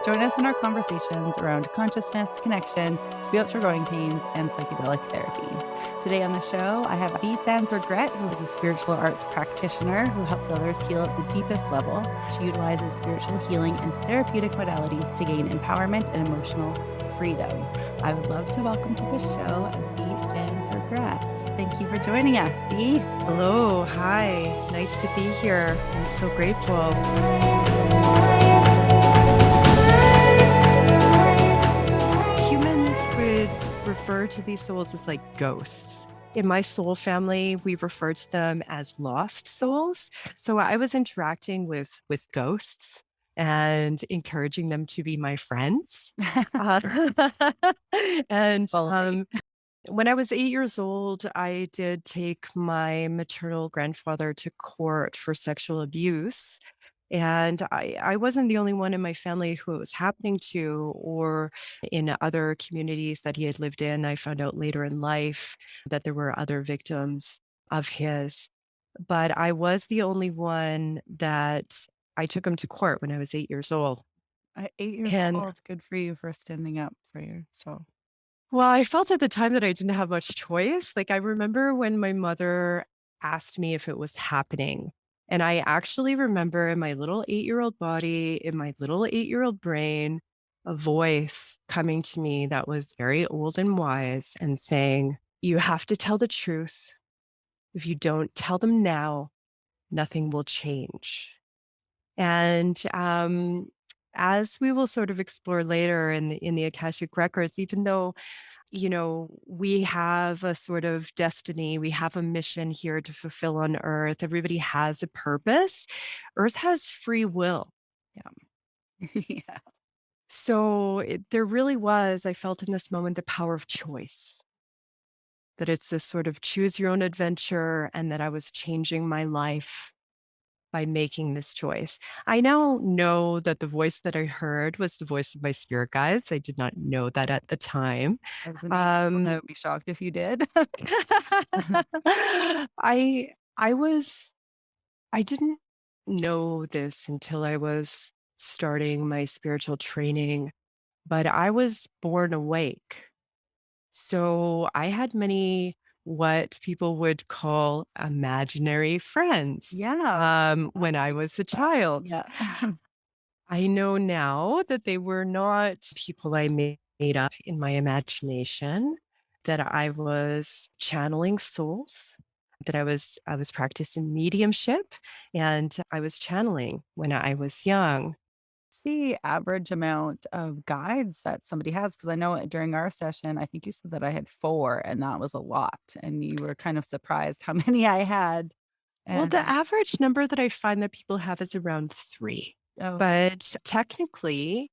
Join us in our conversations around consciousness, connection, spiritual growing pains, and psychedelic therapy. Today on the show, I have V. Sans Regret, who is a spiritual arts practitioner who helps others heal at the deepest level. She utilizes spiritual healing and therapeutic modalities to gain empowerment and emotional freedom. I would love to welcome to the show V. Sans Regret. Thank you for joining us, V. Hello, hi. Nice to be here. I'm so grateful. Humans would refer to these souls as like ghosts. In my soul family, we refer to them as lost souls. So I was interacting with ghosts and encouraging them to be my friends. And when I was 8 years old, I did take my maternal grandfather to court for sexual abuse. And I wasn't the only one in my family who it was happening to, or in other communities that he had lived in. I found out later in life that there were other victims of his. But I was the only one that I took him to court when I was 8 years old. 8 years And old. Good for you for standing up for yourself. well, I felt at the time that I didn't have much choice. Like, I remember when my mother asked me if it was happening. And I actually remember in my little 8-year-old body, in my little 8-year-old brain, a voice coming to me that was very old and wise and saying, "You have to tell the truth. If you don't tell them now, nothing will change." And as we will sort of explore later in the Akashic Records, even though we have a sort of destiny, we have a mission here to fulfill on Earth. Everybody has a purpose. Earth has free will. Yeah. Yeah. So there really was, I felt in this moment, the power of choice. That it's this sort of choose your own adventure, and that I was changing my life by making this choice. I now know that the voice that I heard was the voice of my spirit guides. I did not know that at the time. I would be shocked if you did. I I was I didn't know this until I was starting my spiritual training, but I was born awake. So I had many what people would call imaginary friends Yeah. when I was a child. Yeah. I know now that they were not people I made up in my imagination, that I was channeling souls, that I was practicing mediumship, and I was channeling when I was young. The average amount of guides that somebody has? Because I know during our session, I think you said that I had 4, and that was a lot, and you were kind of surprised how many I had. Well, the And average number that I find that people have is around 3, oh, but technically,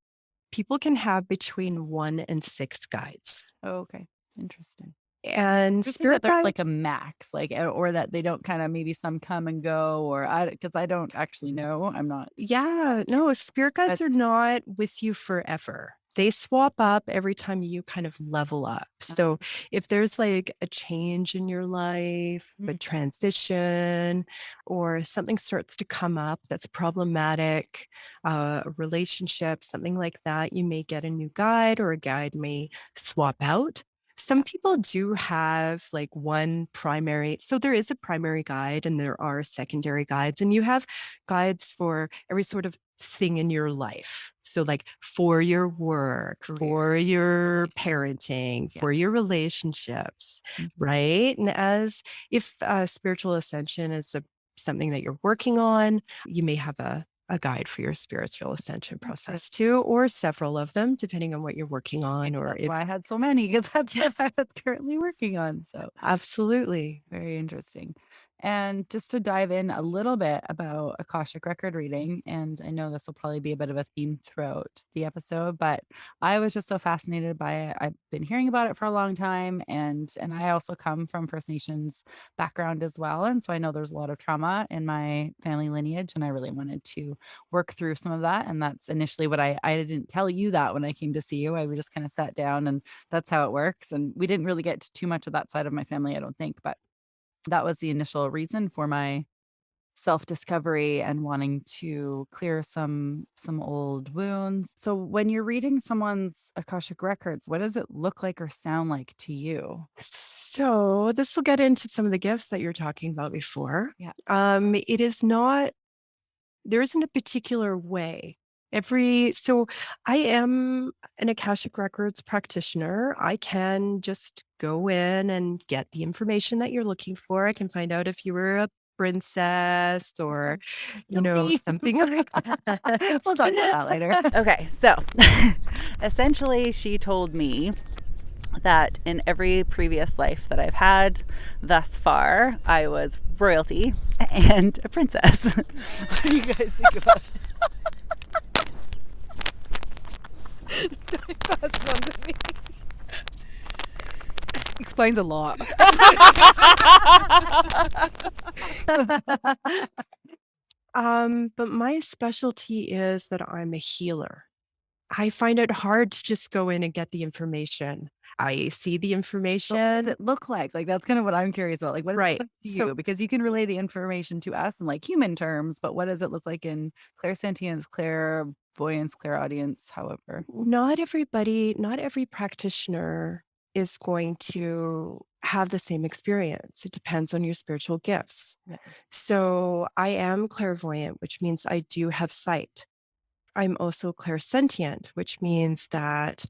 people can have between 1 and 6 guides. oh, okay, interesting. And Interesting that spirit there's like guides. a max, like, or that they don't kinda maybe some come and go, or because I don't actually know. I'm not, Yeah, no, spirit guides but are not with you forever. They swap up every time you kind of level up. So if there's like a change in your life, a mhm, transition, or something starts to come up that's problematic, a relationship, something like that, you may get a new guide, or a guide may swap out. Some people do have like one primary. So there is a primary guide and there are secondary guides, and you have guides for every sort of thing in your life. So like for your work, career. for your parenting, Yeah. for your relationships, Mhm. right? And as if spiritual ascension is something that you're working on, you may have a guide for your spiritual ascension Okay. process too, or several of them, depending on what you're working on, Maybe or that's if why I had so many, because that's what I was currently working on, so absolutely. very interesting. And just to dive in a little bit about Akashic record reading, and I know this will probably be a bit of a theme throughout the episode, but I was just so fascinated by it. I've been hearing about it for a long time, and I also come from First Nations background as well, and so I know there's a lot of trauma in my family lineage, and I really wanted to work through some of that. And that's initially what I didn't tell you that when I came to see you. I just kind of sat down, and that's how it works. And we didn't really get to too much of that side of my family, I don't think, but that was the initial reason for my self-discovery and wanting to clear some old wounds. So when you're reading someone's Akashic records, what does it look like or sound like to you? So this will get into some of the gifts that you're talking about before. Yeah. It is not, there isn't a particular way. So I am an Akashic Records practitioner. I can just go in and get the information that you're looking for. I can find out if you were a princess or, Yummy. something like that. We'll talk about that later. Okay, so essentially, she told me that in every previous life that I've had thus far, I was royalty and a princess. What do you guys think about it? Pass it on to me. Explains a lot. But my specialty is that I'm a healer. I find it hard to just go in and get the information. I see the So what does information. it look like? Like, that's kind of what I'm curious about. Like, what does it Right. look to So you? Because you can relay the information to us in like human terms, but what does it look like in clairsentience, clairvoyance, clairaudience, however? not every practitioner is going to have the same experience. It depends on your spiritual gifts. Yeah. So I am clairvoyant, which means I do have sight. I'm also clairsentient, which means that,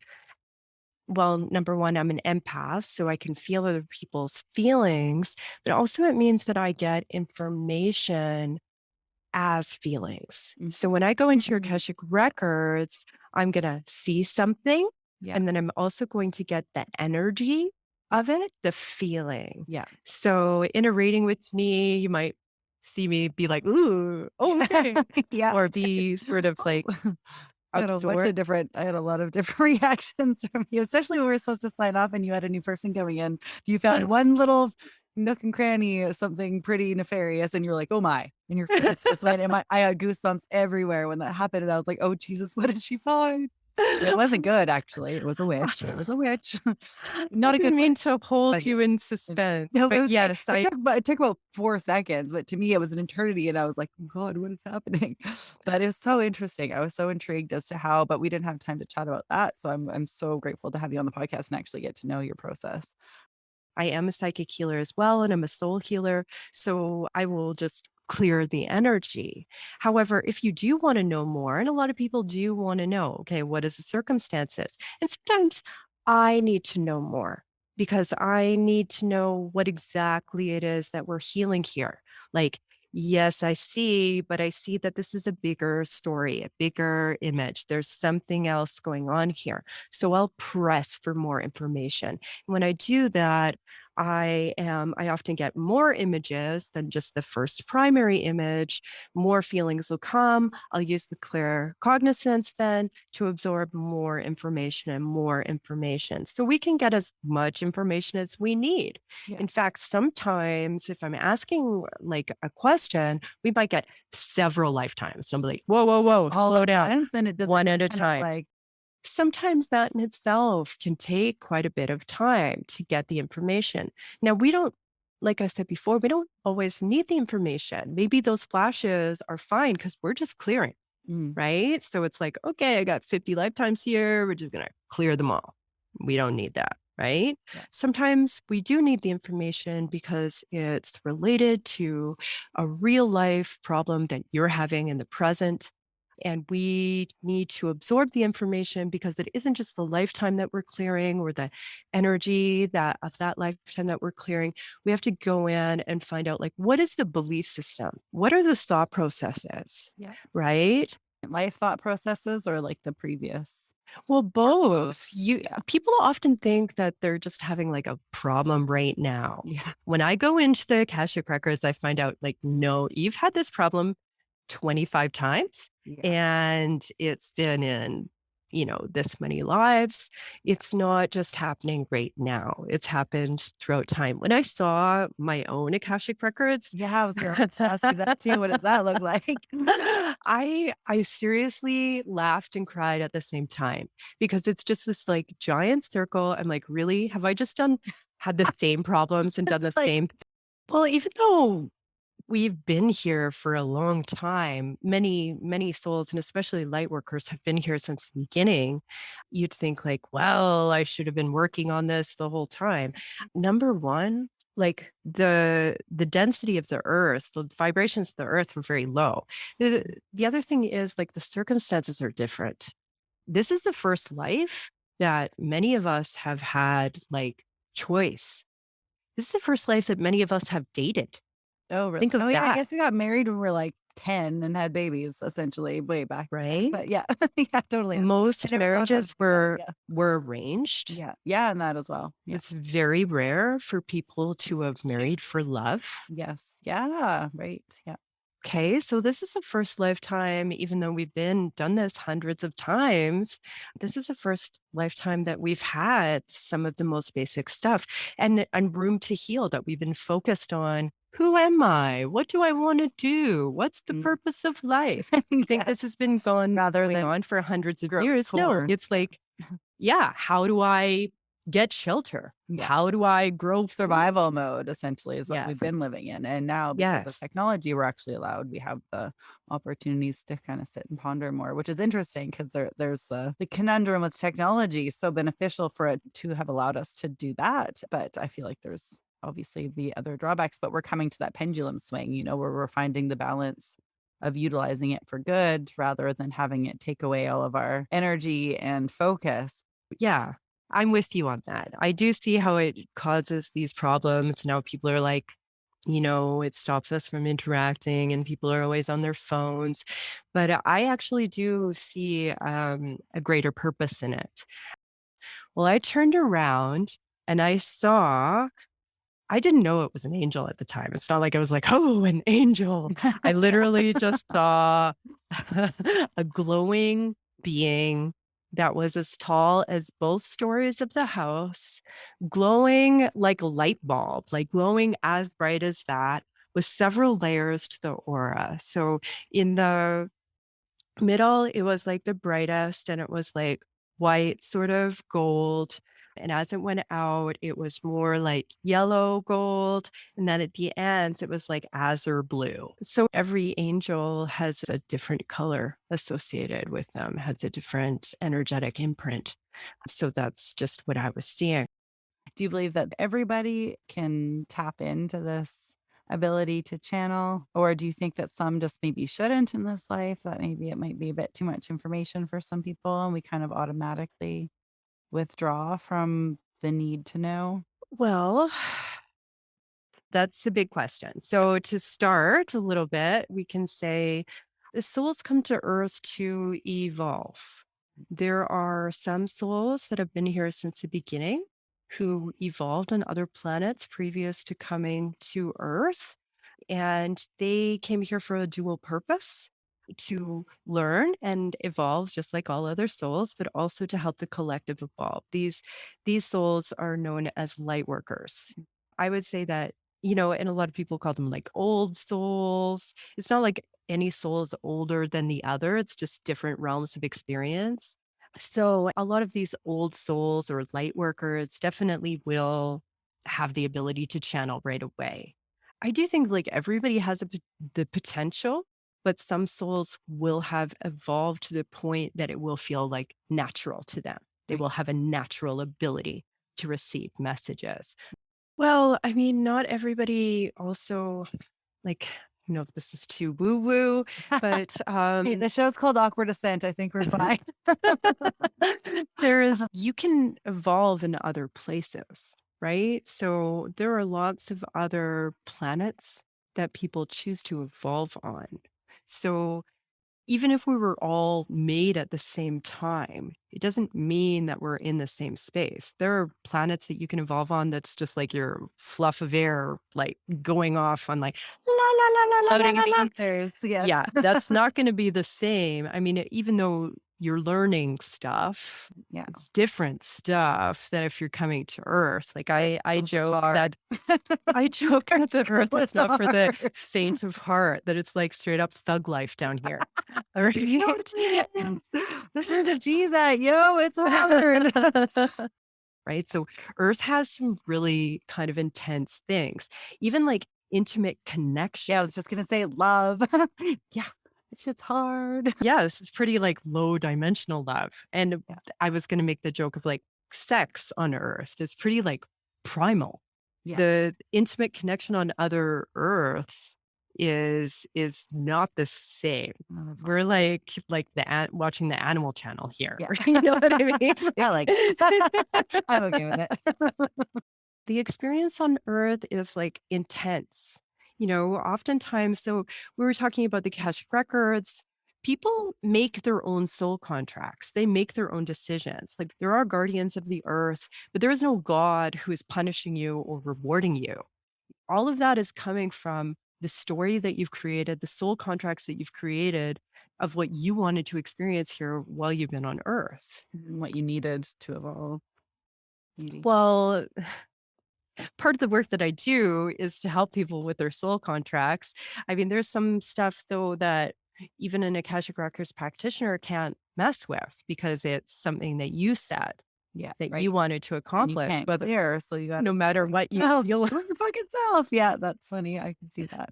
well, number one, I'm an empath, so I can feel other people's feelings, but also it means that I get information as feelings. Mm. So when I go into your Mhm. Akashic records, I'm going to see something, Yeah. and then I'm also going to get the energy of it, the feeling. Yeah. So in a reading with me, you might see me be like, ooh, okay, Yeah. or be sort of like absorbed. I had a lot of different reactions from you, especially when we were supposed to sign off and you had a new person coming in. You found one little nook and cranny of something pretty nefarious and you're like, "Oh my." And your face just went and I had goosebumps everywhere when that happened, and I was like, "Oh, Jesus, what did she find?" It wasn't good, actually. It was a witch. It was a witch. I Not a good didn't one. mean to hold Like, you in it suspense, no, it but was great. yes, It took about 4 seconds, but to me, it was an eternity, and I was like, "Oh god, what is happening?" But it was so interesting. I was so intrigued as to how, but we didn't have time to chat about that, so I'm so grateful to have you on the podcast and actually get to know your process. I am a psychic healer as well, and I'm a soul healer. So I will just clear the energy. However, if you do want to know more, and a lot of people do want to know, okay, what is the circumstances? And sometimes I need to know more because I need to know what exactly it is that we're healing here. Like, yes, I see, but I see that this is a bigger story, a bigger image. There's something else going on here. So I'll press for more information. When I do that, I often get more images than just the first primary image. More feelings will come. I'll use the clear cognizance then to absorb more information and more information. So we can get as much information as we need. Yeah. In fact, sometimes if I'm asking like a question, we might get several lifetimes. So I'm like, whoa, whoa, whoa, All slow at down. once, then it does One at a kind of time. like Sometimes that in itself can take quite a bit of time to get the information. Now, we don't, like I said before, we don't always need the information. Maybe those flashes are fine because we're just clearing, mm, right? So it's like, okay, I got 50 lifetimes here. We're just going to clear them all. We don't need that, right? yeah. Sometimes we do need the information because it's related to a real life problem that you're having in the present, and we need to absorb the information because it isn't just the lifetime that we're clearing or the energy that of that lifetime that we're clearing. We have to go in and find out, like, what is the belief system? What are the thought processes? Yeah. Right? Life thought processes or like the previous? Well, Both. both. Yeah. People often think that they're just having like a problem right now. Yeah. When I go into the Akashic records, I find out like, no, you've had this problem 25 times Yeah. and it's been in, this many lives. It's not just happening right now. It's happened throughout time. When I saw my own Akashic records, Yeah, I was gonna ask you that too. What does that look like? I seriously laughed and cried at the same time because it's just this like giant circle. I'm like, really? Have I just had the same problems and done the Like, same? Well, even though we've been here for a long time. Many souls, and especially light workers, have been here since the beginning. You'd think like, well, I should have been working on this the whole time. Number one, like the density of the earth, the vibrations of the earth were very low. The other thing is like the circumstances are different. This is the first life that many of us have had like choice. This is the first life that many of us have dated. Oh, really? Think of Oh, yeah, I that, guess we got married when we were, like, 10 and had babies essentially way back then, but right? yeah, yeah, totally. I Most never thought about it marriages like that, were yeah. arranged. Yeah, yeah, and that as well, yeah. It's very rare for people to have married for love. Yes, yeah, right, yeah. Okay, so this is the first lifetime, even though we've been done this hundreds of times, this is the first lifetime that we've had some of the most basic stuff and room to heal, that we've been focused on who am I? What do I want to do? What's the Mm. purpose of life? You think Yes, this has been rather going than on for hundreds of grow years? No, corn. it's like, yeah, how do I get shelter? Yeah. How do I grow food? Survival mode essentially is what Yeah. we've been living in, and now because of Yes. technology, we're actually allowed we have the opportunities to kinda sit and ponder more, which is interesting 'cause there's the conundrum with technology, so beneficial for it to have allowed us to do that, but I feel like there's obviously the other drawbacks, but we're coming to that pendulum swing, where we're finding the balance of utilizing it for good rather than having it take away all of our energy and focus. Yeah, I'm with you on that. I do see how it causes these problems. Now people are like, it stops us from interacting and people are always on their phones. But I actually do see a greater purpose in it. Well, I turned around and I didn't know it was an angel at the time. It's not like I was like, oh, an angel. I literally just saw a glowing being that was as tall as both stories of the house, glowing like a light bulb, like glowing as bright as that, with several layers to the aura. So in the middle, it was like the brightest and it was like white, sort of gold. And as it went out, it was more like yellow gold. And then at the ends, it was like azure blue. So every angel has a different color associated with them, has a different energetic imprint. So that's just what I was seeing. Do you believe that everybody can tap into this ability to channel? Or do you think that some just maybe shouldn't in this life? That maybe it might be a bit too much information for some people and we kind of automatically withdraw from the need to know? Well, that's a big question. So, to start a little bit, we can say the souls come to Earth to evolve. There are some souls that have been here since the beginning who evolved on other planets previous to coming to Earth. And they came here for a dual purpose, to learn and evolve just like all other souls, but also to help the collective evolve. These souls are known as light workers. I would say that, and a lot of people call them like old souls. It's not like any soul is older than the other, it's just different realms of experience. So a lot of these old souls or light workers definitely will have the ability to channel right away. I do think like everybody has the potential, but some souls will have evolved to the point that it will feel like natural to them. They will have a natural ability to receive messages. Well, I mean, not everybody also like, if this is too woo woo, but Hey, the show's called Awkward Ascent. I think we're fine. you can evolve in other places, right? So there are lots of other planets that people choose to evolve on. So even if we were all made at the same time, it doesn't mean that we're in the same space. There are planets that you can evolve on that's just like your fluff of air, like going off on like la la la la la Floating la in la. the ethers. Yes. Yeah, that's not gonna be the same. I mean, even though you're learning stuff, Yeah. it's different stuff than if you're coming to Earth. Like I joke Hard. that I joke that the Earth It's is not for the hard. faint of heart, that it's like straight up thug life down here. All right? This is a cheese at yo. It's hard. Right? So Earth has some really kind of intense things. Even like intimate Yeah, I connection. was just gonna say love. Yeah, that shit's hard. Yes, it's pretty like low dimensional love. And Yeah, I was going to make the joke of like sex on earth. It's pretty like primal. yeah, The intimate connection on other earths is not the same. another We're vibe. like watching the Animal Channel here. Yeah. You know what I mean? I like it. I'm okay with it. The experience on earth is like intense. Oftentimes, so we were talking about the Akashic Records. People make their own soul contracts. They make their own decisions. Like there are guardians of the earth, but there is no God who is punishing you or rewarding you. All of that is coming from the story that you've created, the soul contracts that you've created of what you wanted to experience here while you've been on earth. What you needed to evolve. Maybe. Well, part of the work that I do is to help people with their soul contracts. I mean, there's some stuff though that even an Akashic Records practitioner can't mess with because it's something that you said Yeah, that right. you wanted to And you accomplish, can't but clear, so you gotta no matter what you self, feel, do it your fucking self. Yeah, that's funny. I can see that.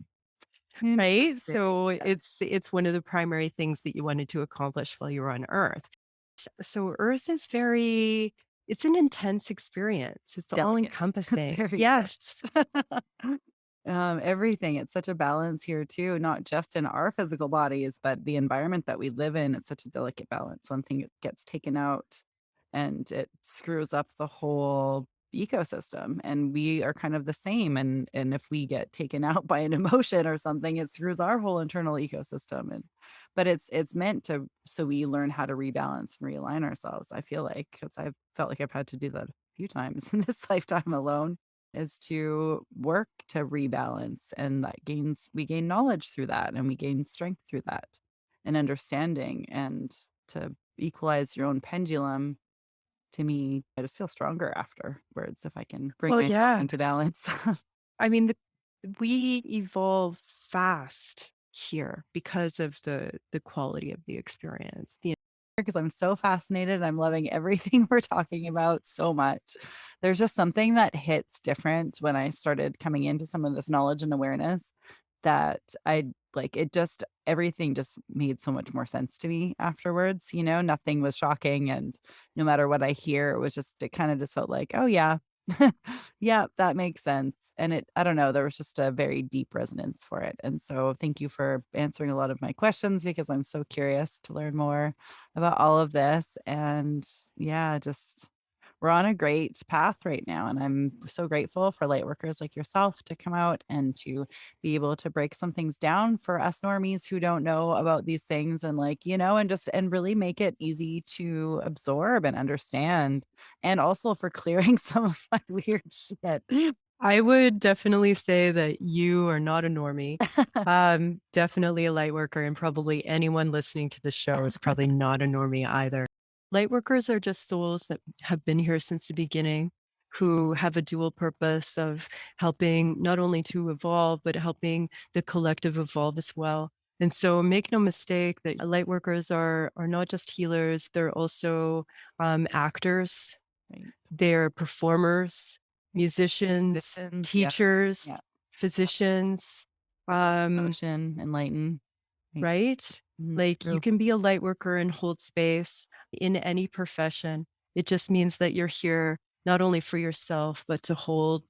right? Interesting. So Yeah. it's one of the primary things that you wanted to accomplish while you were on Earth. So Earth is it's an intense experience. It's all Delicate. encompassing. Very Yes. everything. It's such a balance here too, not just in our physical bodies, but the environment that we live in. It's such a delicate balance. One thing gets taken out and it screws up the whole ecosystem. And we are kind of the same. And if we get taken out by an emotion or something, it screws our whole internal ecosystem. And but it's meant to so we learn how to rebalance and realign ourselves. I feel like because I've felt like I've had to do that a few times in this lifetime alone is to work to rebalance and we gain knowledge through that and we gain strength through that and understanding and to equalize your own pendulum. To me, I just feel stronger afterwards if I can bring Well, myself yeah. into balance. I mean, we evolve fast here because of the quality of the experience. Because I'm so fascinated. I'm loving everything we're talking about so much. There's just something that hits different when I started coming into some of this knowledge and awareness that I like it just everything just made so much more sense to me afterwards, nothing was shocking and no matter what I hear, it kind of just felt like, oh yeah. Yeah, that makes sense. And I don't know, there was just a very deep resonance for it. And so thank you for answering a lot of my questions because I'm so curious to learn more about all of this. And yeah, just we're on a great path right now. And I'm so grateful for light workers like yourself to come out and to be able to break some things down for us normies who don't know about these things and and really make it easy to absorb and understand. And also for clearing some of my weird shit. I would definitely say that you are not a normie. Definitely a light worker, and probably anyone listening to the show is probably not a normie either. Light workers are just souls that have been here since the beginning, who have a dual purpose of helping not only to evolve, but helping the collective evolve as well. And so make no mistake that light workers are not just healers, they're also actors, Right. they're performers, musicians, Musicians, yeah, teachers, yeah. physicians, um, Emotion, enlighten. Right. right? Like you True. can be a light worker and hold space in any profession. It just means that you're here not only for yourself, but to hold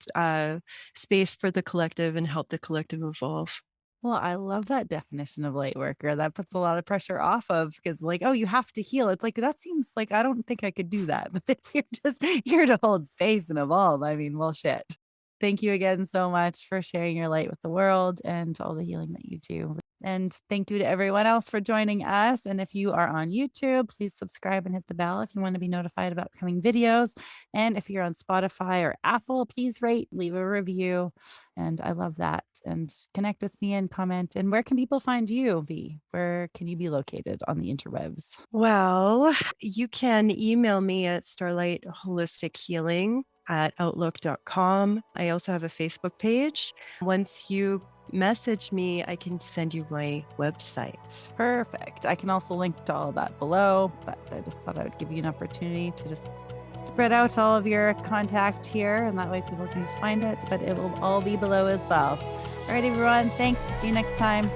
space for the collective and help the collective evolve. Well, I love that definition of light worker. That puts a lot of pressure off of because, like, oh, you have to heal. It's like that seems like I don't think I could do that. But if you're just here to hold space and evolve, I mean, well, shit. Thank you again so much for sharing your light with the world and all the healing that you do. And thank you to everyone else for joining us. And if you are on YouTube, please subscribe and hit the bell if you want to be notified about upcoming videos. And if you're on Spotify or Apple, please rate, leave a review. And I love that. And connect with me and comment. And where can people find you, V? Where can you be located on the interwebs? Well, you can email me at starlightholistichealing@outlook.com. I also have a Facebook page. Once you message me, I can send you my website. Perfect. I can also link to all that below, but I just thought I would give you an opportunity to just spread out all of your contact here, and that way people can just find it, but it will all be below as well. All right, everyone. Thanks. See you next time.